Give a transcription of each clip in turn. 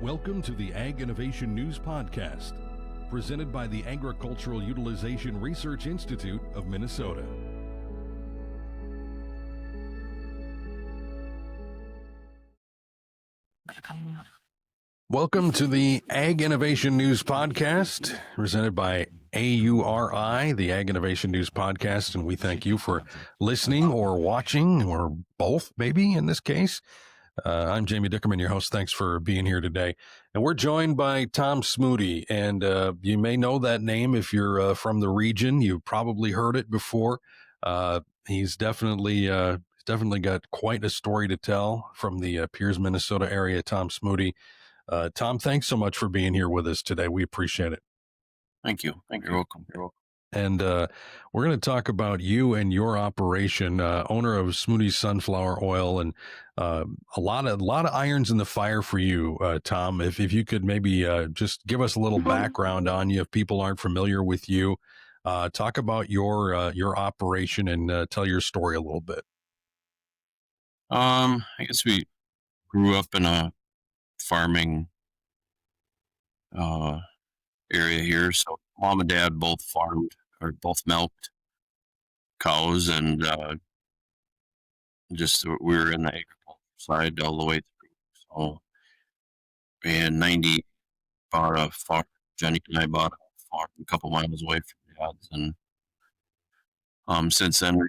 Welcome to the Ag Innovation News Podcast, presented by the Agricultural Utilization Research Institute of Minnesota. Welcome to the Ag Innovation News Podcast, presented by AURI, the Ag Innovation News Podcast, and we thank you for listening or watching, or both, maybe, in this case. I'm Jamie Dickerman, your host. Thanks for being here today. And we're joined by Tom Smude, and you may know that name if you're from the region. You've probably heard it before. He's definitely got quite a story to tell from the Piers, Minnesota area. Tom Smude. Tom, thanks so much for being here with us today. We appreciate it. Thank you. You're welcome. And we're going to talk about you and your operation, owner of Smude's Sunflower Oil, and a lot of irons in the fire for you, Tom. If you could maybe just give us a little background on you, if people aren't familiar with you, talk about your operation and tell your story a little bit. I guess we grew up in a farming area here, so mom and dad both farmed or both milked cows, and just we were in the agriculture side all the way through. So in '90, bought a farm. Jenny and I bought a farm a couple miles away from dad's, and since then we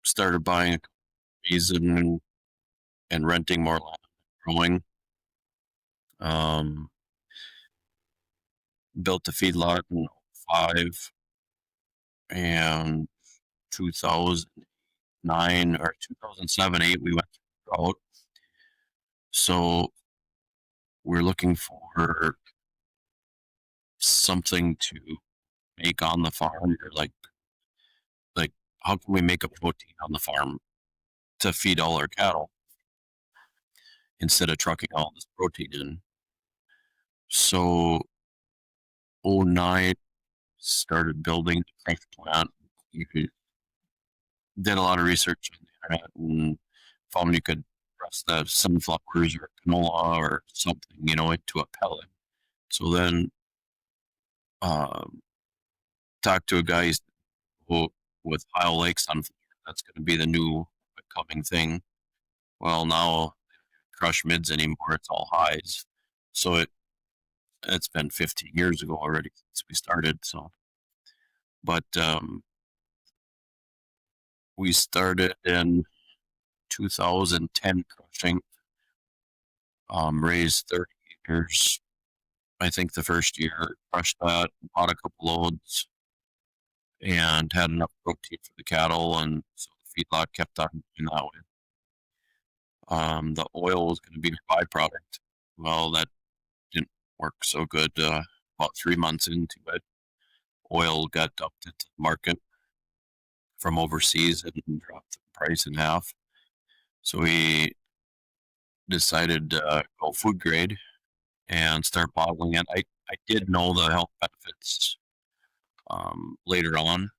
started buying trees and renting more land, growing. Built a feedlot in 2005, and 2009 or 2007, 8, we went through drought. So we're looking for something to make on the farm, or like how can we make a protein on the farm to feed all our cattle instead of trucking all this protein in. So 2009, started building the crush plant. You did a lot of research on the internet and found you could press the sunflowers or canola or something, into a pellet. So then talked to a guy with Isle Lake sunflower. That's going to be the new coming thing. Well, now crush mids anymore, it's all highs. So it's been 15 years ago already since we started. So, but we started in 2010 crushing, raised 30 acres. I think the first year crushed that, bought a couple loads, and had enough protein for the cattle, and so the feedlot kept on doing that way. The oil was going to be a byproduct. Well, that didn't work so good. About 3 months into it, oil got dumped into the market from overseas and dropped the price in half. So we decided to go food grade and start bottling it. I did know the health benefits later on,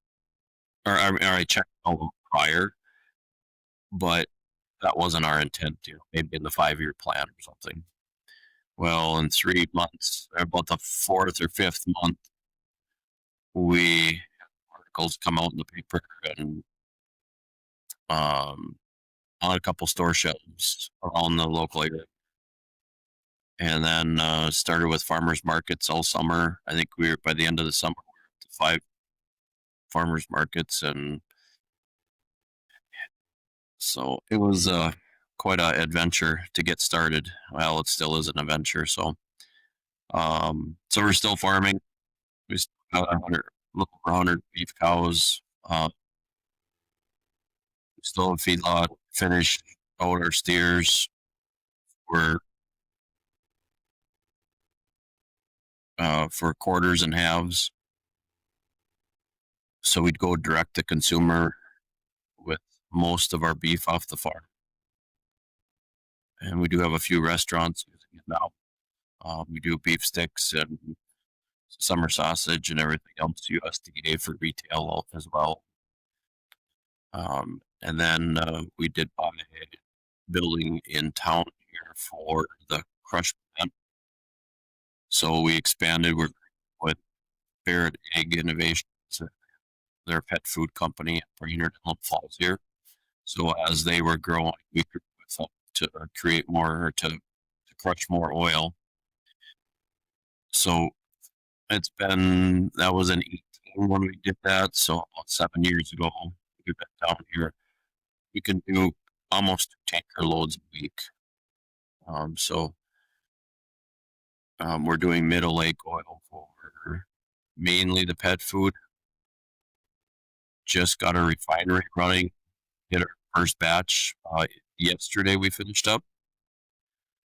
or I checked all prior, but that wasn't our intent, maybe in the 5-year plan or something. Well, in 3 months, about the 4th or 5th month, we had articles come out in the paper and on a couple store shelves around the local area. And then started with farmers markets all summer. I think by the end of the summer, we were up to 5 farmers markets, and so it was quite an adventure to get started. Well, it still is an adventure. So we're still farming. We still got a little over 100 beef cows. We still have a feedlot. Finished out our steers. We're for quarters and halves. So we'd go direct to consumer with most of our beef off the farm. And we do have a few restaurants using it now. We do beef sticks and summer sausage and everything else USDA for retail as well. And then we did buy a building in town here for the crush plant. So we expanded with Barrett Egg Innovations, their pet food company at Brainerd and Falls here. So as they were growing, we grew with them to create more, to crush more oil. So that was in 18 when we did that. So about 7 years ago, we've been down here. We can do almost 2 tanker loads a week. We're doing Middle Lake oil for mainly the pet food. Just got a refinery running. Did our first batch yesterday. We finished up.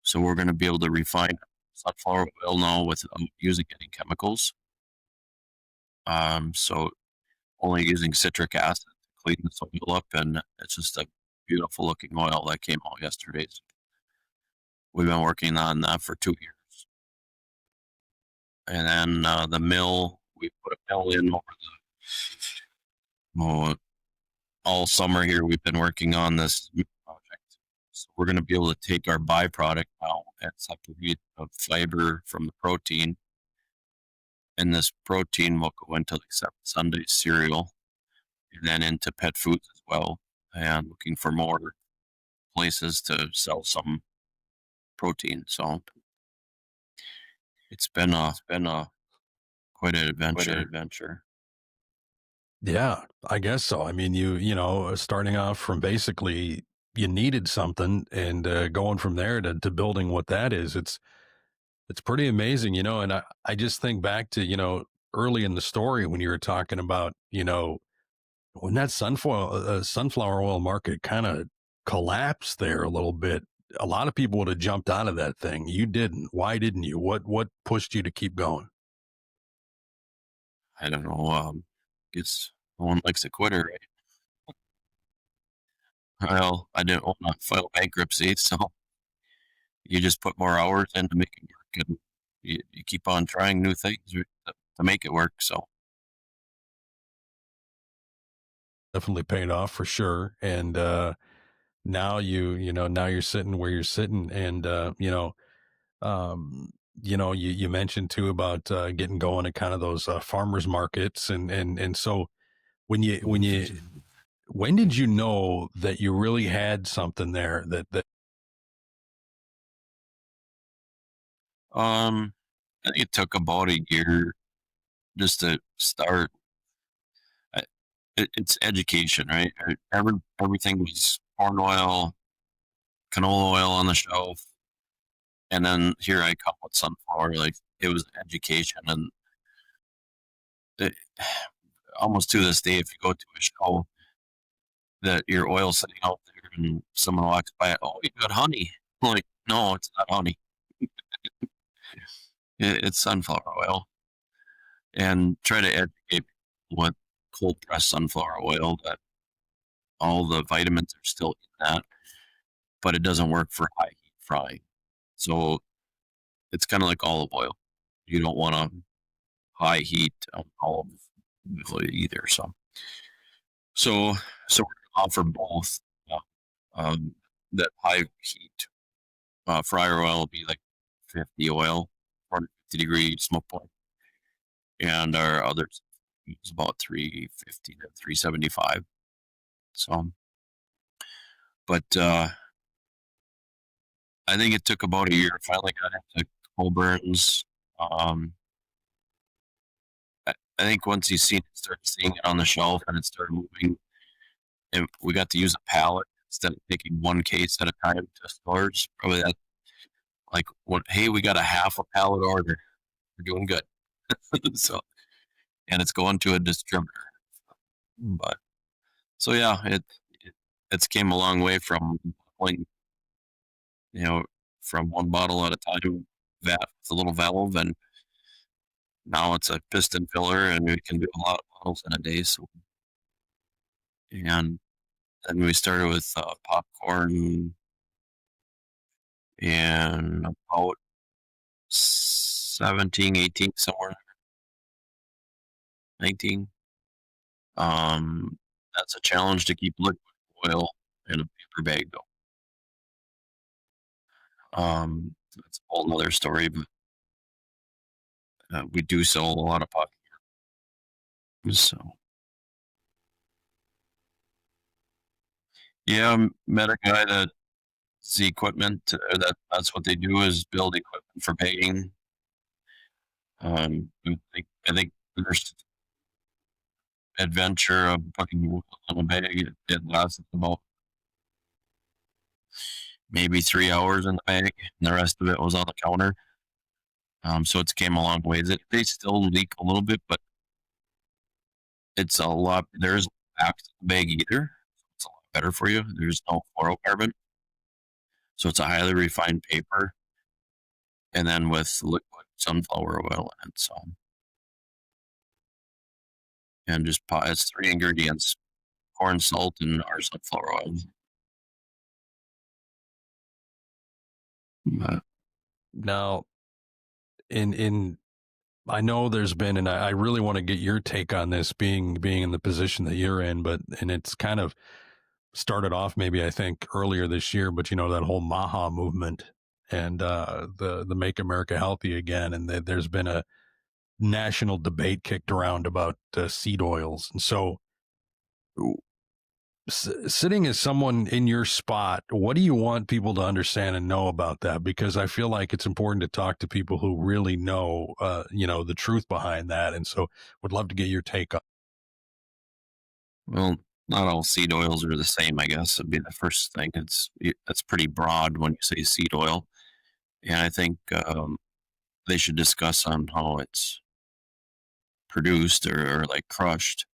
So we're going to be able to refine sunflower oil now without using any chemicals. So only using citric acid to clean the soil up, and it's just a beautiful looking oil that came out yesterday. So we've been working on that for 2 years. And then the mill, we put a mill in over all summer here. We've been working on this project. So we're going to be able to take our byproduct now and separate the fiber from the protein. And this protein will go into like Sunday cereal and then into pet foods as well. And looking for more places to sell some protein. So it's been quite an adventure. Yeah, I guess so. I mean, starting off from basically you needed something and going from there to building what that is, it's pretty amazing, and I just think back to, early in the story when you were talking about, when that sunflower oil market kind of collapsed there a little bit, a lot of people would have jumped out of that thing. You didn't. Why didn't you? What pushed you to keep going? I don't know. Guess no one likes a quitter, right? Well, I didn't want to file bankruptcy, so you just put more hours into making it work, and you keep on trying new things to make it work. So Definitely paid off for sure. And now now you're sitting where you're sitting, and you mentioned too about getting going at kind of those farmers markets, and so when did you know that you really had something there that I think it took about a year just to start. It's education, right? Everything was corn oil, canola oil on the shelf, and then here I come with sunflower. Like it was education, and it, almost to this day, if you go to a show, that your oil sitting out there, and someone walks by, oh, you got honey. I'm like, no, it's not honey. It's sunflower oil, and try to educate what cold pressed sunflower oil that all the vitamins are still in that, but it doesn't work for high heat frying. So it's kind of like olive oil. You don't want a high heat olive oil either. So we're going to offer both. That high heat fryer oil will be like 50 oil, 450-degree smoke point, and our others is about 350 to 375. So, but I think it took about a year. Finally got into Colburn's. I think once you start seeing it on the shelf and it started moving, and we got to use a pallet instead of taking one case at a time to stores. Probably that, like, hey, we got a half a pallet order. We're doing good. So, and it's going to a distributor. But so yeah, it's came a long way from bottling, from one bottle at a time, that with a little valve, and now it's a piston filler, and we can do a lot of bottles in a day. So, and then we started with popcorn, and about 17, 18, somewhere 19. That's a challenge to keep liquid oil in a paper bag, though. That's a whole other story, but we do sell a lot of pocket. So, yeah, I met a guy that's the equipment, that's what they do is build equipment for bagging. I think the first adventure of putting wool in a bag, it lasted about maybe 3 hours in the bag, and the rest of it was on the counter. So it's came a long ways. They still leak a little bit, but it's a lot. There's no wax in the bag either. It's a lot better for you. There's no fluorocarbon, so it's a highly refined paper, and then with liquid sunflower oil in it. So, and just it's 3 ingredients: corn, salt, and our sunflower oil. But Now, in I know there's been, and I really want to get your take on this, being in the position that you're in, and it's kind of started off maybe I think earlier this year, but that whole Maha movement and the Make America Healthy Again, and there's been a national debate kicked around about seed oils, and so sitting as someone in your spot, what do you want people to understand and know about that? Because I feel like it's important to talk to people who really know, the truth behind that. And so would love to get your take on. well, not all seed oils are the same. I guess would be the first thing. That's pretty broad when you say seed oil, and I think they should discuss on how it's produced or like crushed.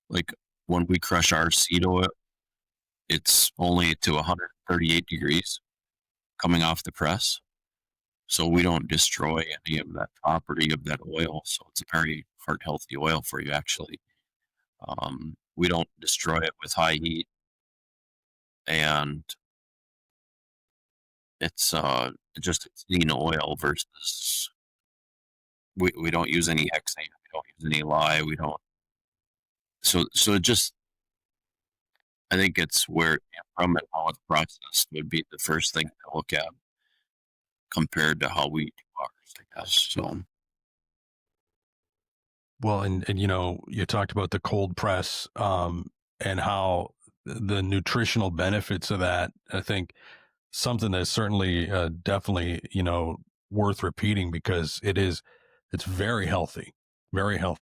Like when we crush our seed oil, it's only to 138 degrees coming off the press. So we don't destroy any of that property of that oil. So it's a very heart healthy oil for you, actually. We don't destroy it with high heat, and it's just a clean oil versus we don't use any hexane, we don't use any lye, we don't. So it just, I think it's where it came from and how it's processed would be the first thing to look at compared to how we do ours, I guess. So Well, and you talked about the cold press, and how the nutritional benefits of that. I think something that's certainly, definitely, worth repeating because it's very healthy, very healthy.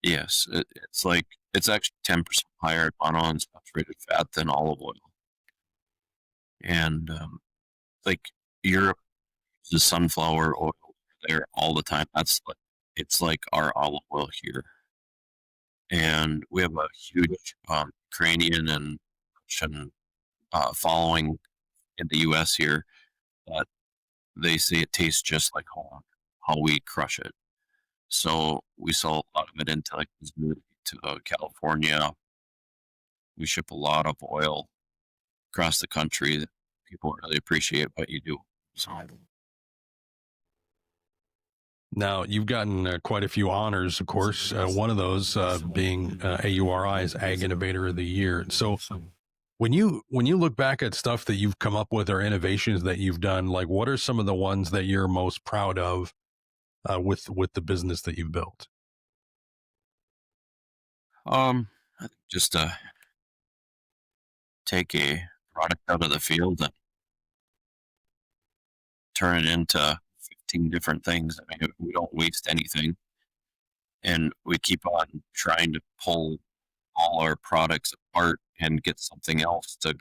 yes, it's actually 10% higher monounsaturated fat than olive oil, and like Europe uses sunflower oil there all the time. It's like our olive oil here, and we have a huge Ukrainian and Russian following in the U.S. here that they say it tastes just like how we crush it. So we sell a lot of it into like Missouri, to California. We ship a lot of oil across the country. People really appreciate what you do. So Now, you've gotten quite a few honors, of course. One of those being AURI's Ag Innovator of the Year. So, when you look back at stuff that you've come up with or innovations that you've done, like what are some of the ones that you're most proud of with the business that you've built? I think just to take a product out of the field and turn it into 15 different things. I mean, we don't waste anything, and we keep on trying to pull all our products apart and get something else to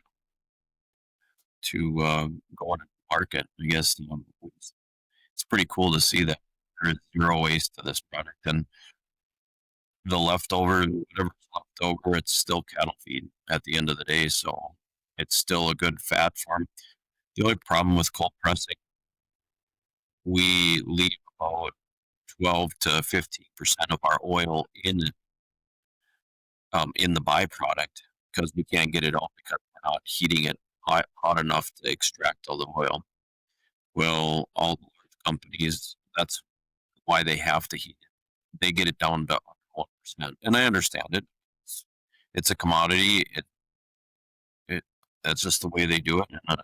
go into the market. I guess it's pretty cool to see that there is zero waste to this product, and the leftover, whatever's left over, it's still cattle feed at the end of the day. So it's still a good fat form. The only problem with cold pressing, we leave about 12 to 15% of our oil in the byproduct because we can't get it all because we're not heating it hot enough to extract all the oil. Well, all the large companies that's why they have to heat it. They get it down to 1%, and I understand it. It's a commodity. That's just the way they do it. And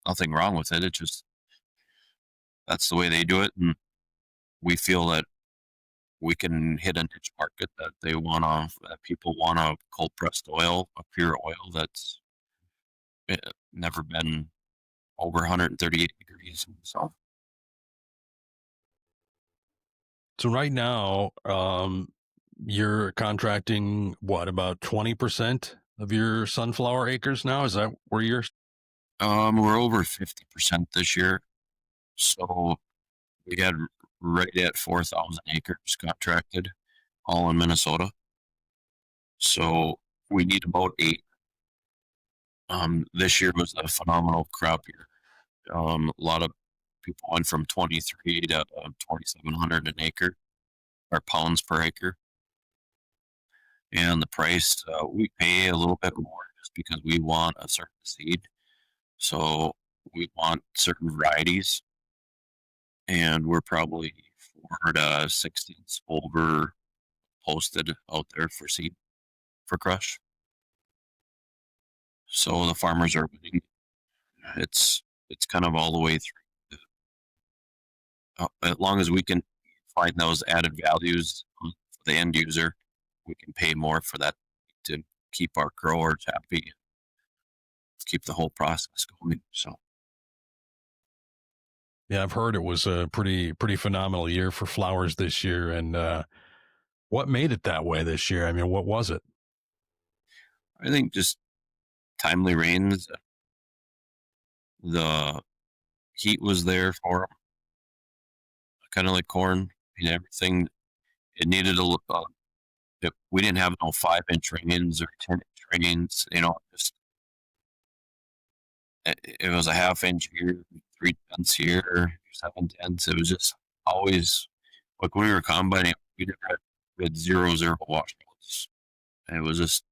nothing wrong with it. It just that's the way they do it, and we feel that we can hit a niche market that that people want a cold pressed oil, a pure oil that's never been over 138 degrees. So right now, you're contracting what, about 20% of your sunflower acres now? Is that where you're? We're over 50% this year, so we had right at 4,000 acres contracted, all in Minnesota. So we need about 8. This year was a phenomenal crop year. A lot of people went from 23 to 2,700 an acre, or pounds per acre. And the price, we pay a little bit more just because we want a certain seed. So we want certain varieties, and we're probably 4 to 6 cents over posted out there for seed for crush. So the farmers are winning. It's kind of all the way through. As long as we can find those added values for the end user, we can pay more for that to keep our growers happy and keep the whole process going. So Yeah, I've heard it was a pretty phenomenal year for flowers this year. And what made it that way this year? I mean, what was it? I think just timely rains. The heat was there for them, kind of like corn. I mean, everything, it needed a look. We didn't have no 5-inch rains or 10-inch rains. Just it was a half-inch here, 3/10 here, 7/10. It was just always like when we were combining, we had 0 washouts. And it was just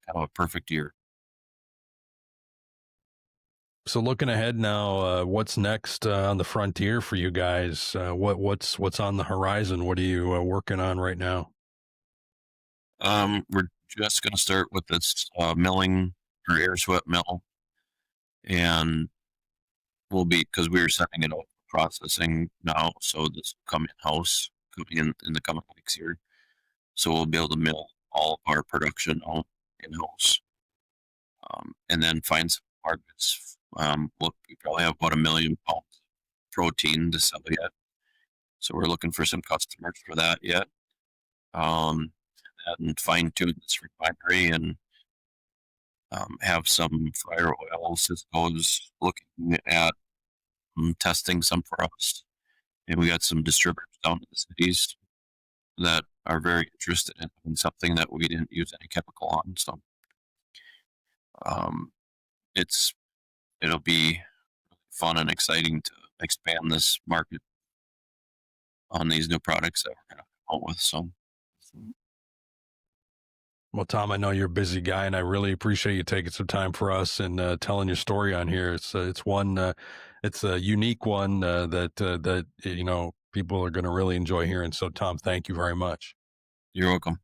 kind of a perfect year. So looking ahead now, what's next on the frontier for you guys? What's on the horizon? What are you working on right now? We're just going to start with this milling or air swept mill, and because we were setting it up for processing now, so this will come in house coming in the coming weeks here. So we'll be able to mill all of our production out in house, and then find some markets. We probably have about 1 million pounds protein to sell yet, so we're looking for some customers for that yet. And fine tune this refinery and have some fryer oil. Cisco's looking at testing some for us, and we got some distributors down in the cities that are very interested in something that we didn't use any chemical on. So it'll be fun and exciting to expand this market on these new products that we're going to come out with. So. Well, Tom, I know you're a busy guy, and I really appreciate you taking some time for us and telling your story on here. It's a unique one that people are going to really enjoy hearing. So, Tom, thank you very much. You're welcome.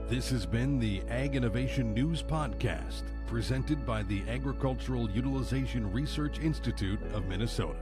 This has been the Ag Innovation News Podcast, presented by the Agricultural Utilization Research Institute of Minnesota.